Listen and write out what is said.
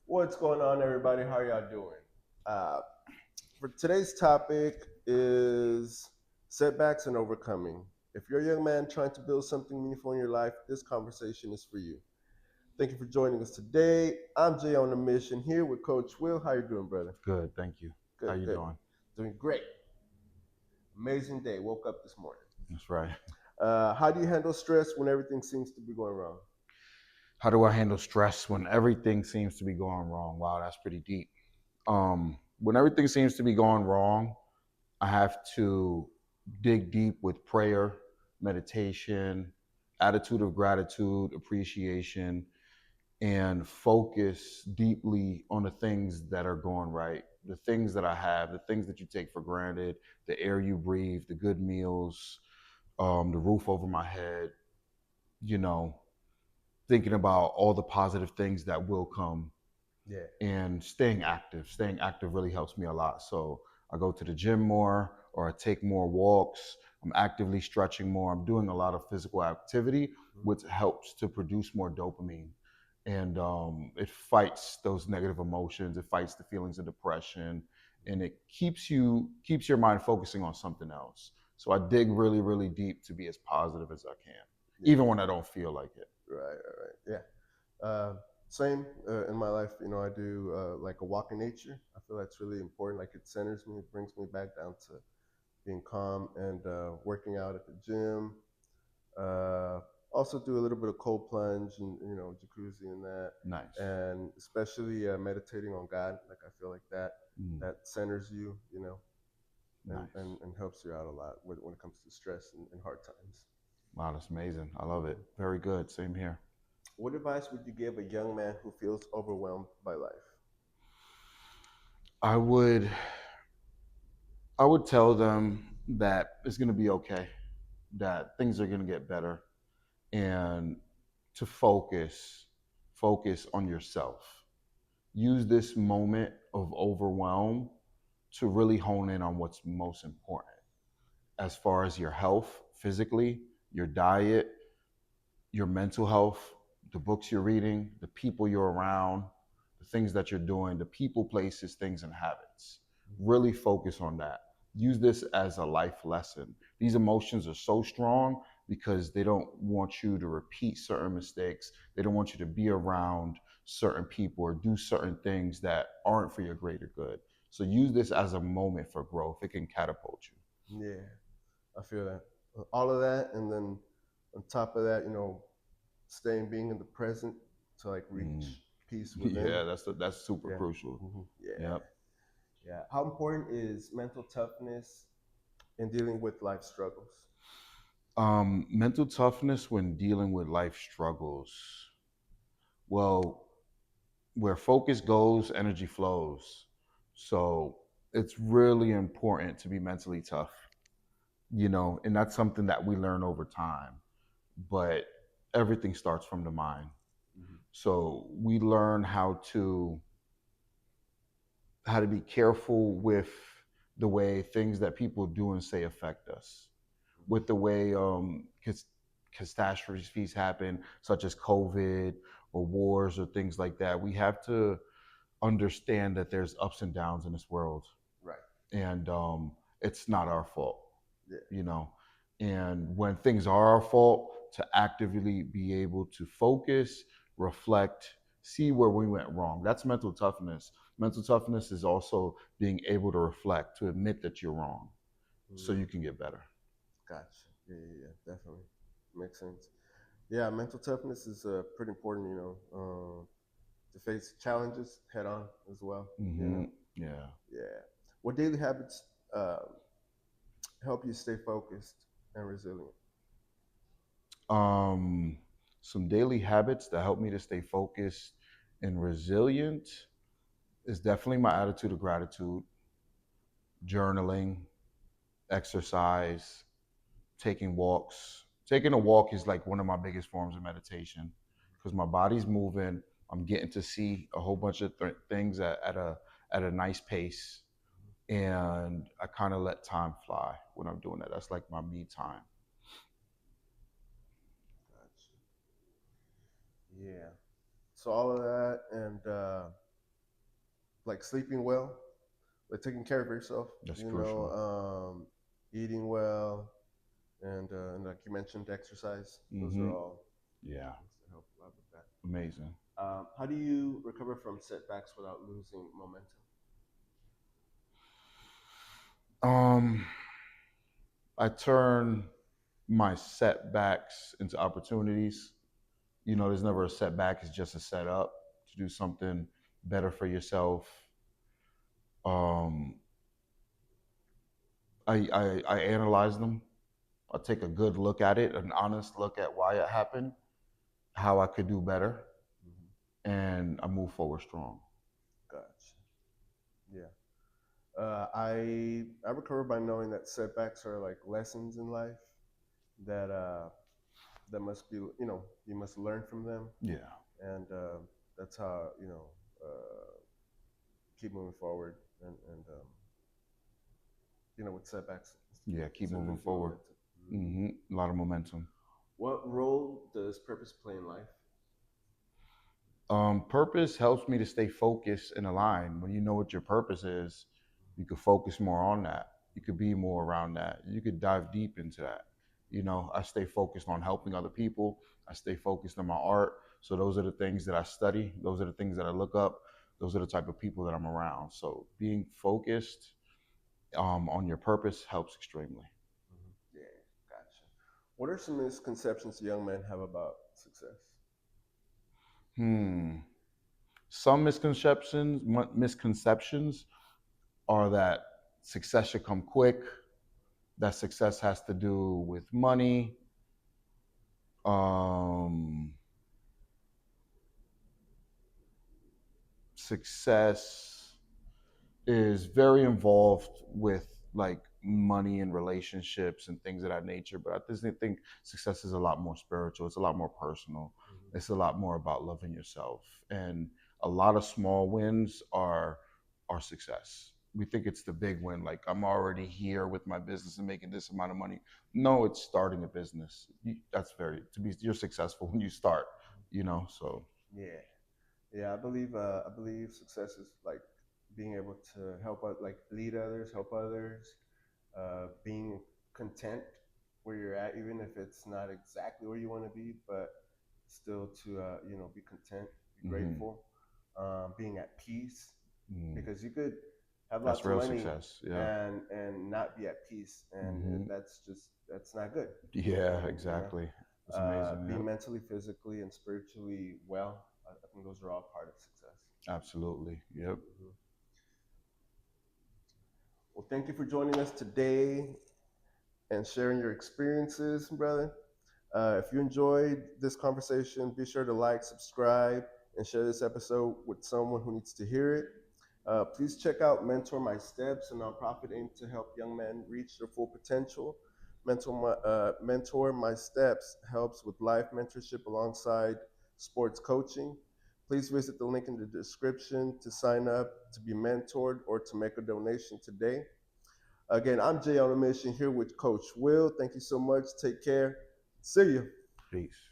What's going on, everybody? How y'all doing? Uh, for today's topic is setbacks and overcoming. If you're a young man trying to build something meaningful in your life, this conversation is for you. Thank you for joining us today. I'm Jay on a mission here with Coach Will. How you doing, brother? Good, thank you. How Good, you good. doing? Doing great. Amazing day. Woke up this morning. That's right. How do you handle stress when everything seems to be going wrong? How do I handle stress when everything seems to be going wrong? Wow, that's pretty deep. When everything seems to be going wrong, I have to dig deep with prayer, meditation, attitude of gratitude, appreciation, and focus deeply on the things that are going right, the things that I have, the things that you take for granted, the air you breathe, the good meals, the roof over my head, you know, thinking about all the positive things that will come Yeah. and staying active. Staying active really helps me a lot. So I go to the gym more or I take more walks. I'm actively stretching more. I'm doing a lot of physical activity, Mhm. which helps to produce more dopamine. And it fights those negative emotions. It fights the feelings of depression, and it keeps your mind focusing on something else. So I dig really, really deep to be as positive as I can, Yeah. even when I don't feel like it. Right. Yeah. Same in my life. I do like a walk in nature. I feel that's really important. Like it centers me, it brings me back down to being calm and working out at the gym. Uh, Also do a little bit of cold plunge and jacuzzi and that, Nice. and especially meditating on God. Like I feel like Mm, that centers you, nice. and helps you out a lot when it comes to stress and hard times. Wow, that's amazing. I love it. Mhm. Very good. Same here. What advice would you give a young man who feels overwhelmed by life? I would I would tell them that it's going to be okay, that things are going to get better, and to focus on yourself. Use this moment of overwhelm to really hone in on what's most important as far as your health physically, your diet, your mental health, the books you're reading, the people you're around, the things that you're doing, the people, places, things, and habits. Really focus on that. Use this as a life lesson. These emotions are so strong because they don't want you to repeat certain mistakes. They don't want you to be around certain people or do certain things that aren't for your greater good. So use this as a moment for growth. It can catapult you. Yeah, I feel that. All of that, and then on top of that, being in the present to like Mm. reach peace within. Yeah, that's super Yeah. crucial. Yeah. Yep. Yeah. How important is mental toughness in dealing with life struggles? Mental toughness when dealing with life struggles. Well, where focus goes, energy flows. So it's really important to be mentally tough, and that's something that we learn over time. But everything starts from the mind. Mhm. So we learn how to be careful with the way things that people do and say affect us, with the way catastrophes happen, such as COVID or wars or things like that. We have to understand that there's ups and downs in this world, Right. and it's not our fault, Yeah. you know. And when things are our fault, to actively be able to focus, reflect, see where we went wrong. That's mental toughness. Mental toughness is also being able to reflect, to admit that you're wrong, so Mm, you can get better. gotcha. Yeah. Definitely makes sense. Yeah, mental toughness is pretty important. To face challenges head on as well. Yeah. Yeah. What daily habits uh, help you stay focused and resilient? Um, some daily habits that help me to stay focused and resilient is definitely my attitude of gratitude, journaling, exercise, taking walks. Taking a walk is like one of my biggest forms of meditation because my body's moving. I'm getting to see a whole bunch of things at a nice pace, and I kind of let time fly when I'm doing that. That's like my me time. Gotcha. Yeah. So all of that, and like sleeping well, like taking care of yourself, That's crucial. eating well, and like you mentioned, exercise. Those are Hmm. all Yeah, things that help a lot with that. amazing. How do you recover from setbacks without losing momentum? Um, I turn my setbacks into opportunities. There's never a setback, it's just a setup to do something better for yourself. Um, I analyze them. I take a good look at it, an honest look at why it happened, how I could do better, Hmm. and I move forward strong. Gotcha. Yeah. I recover by knowing that setbacks are like lessons in life that that must be you must learn from them, Yeah, and that's how keep moving forward and with setbacks yeah, keep instead of moving losing forward. momentum. Hmm. A lot of momentum. What role does purpose play in life? Purpose helps me to stay focused and aligned. When you know what your purpose is, you could focus more on that. You could be more around that. You could dive deep into that. I stay focused on helping other people. I stay focused on my art. So those are the things that I study. Those are the things that I look up. Those are the type of people that I'm around. So being focused on your purpose helps extremely. Hmm. Yeah, gotcha. What are some misconceptions young men have about success? Hmm. Some misconceptions are that success should come quick, that success has to do with money. Um, Success is very involved with like money and relationships and things of that nature. But I just think success is a lot more spiritual. It's a lot more personal. Hmm. It's a lot more about loving yourself. And a lot of small wins are success. We think it's the big win, like I'm already here with my business and making this amount of money. No, it's starting a business. That's very to be you're successful when you start. So Yeah, yeah. I believe success is like being able to like lead others, help others, being content where you're at, even if it's not exactly where you want to be, but still to be content, be hmm grateful, being at peace, mm, because you could have that's lots of real money success. Yeah. and not be at peace, and hmm that's not good. Yeah, And exactly. That's amazing. being Yep. mentally, physically, and spiritually well, I think those are all part of success. Absolutely. Yep. Hmm. Well, thank you for joining us today and sharing your experiences, brother. If you enjoyed this conversation, be sure to like, subscribe, and share this episode with someone who needs to hear it. Please check out Mentor My Steps, a nonprofit aimed to help young men reach their full potential. Mentor My Steps helps with life mentorship alongside sports coaching. Please visit the link in the description to sign up to be mentored or to make a donation today. Again, I'm Jay on a mission here with Coach Will. Thank you so much. Take care. See you. Peace.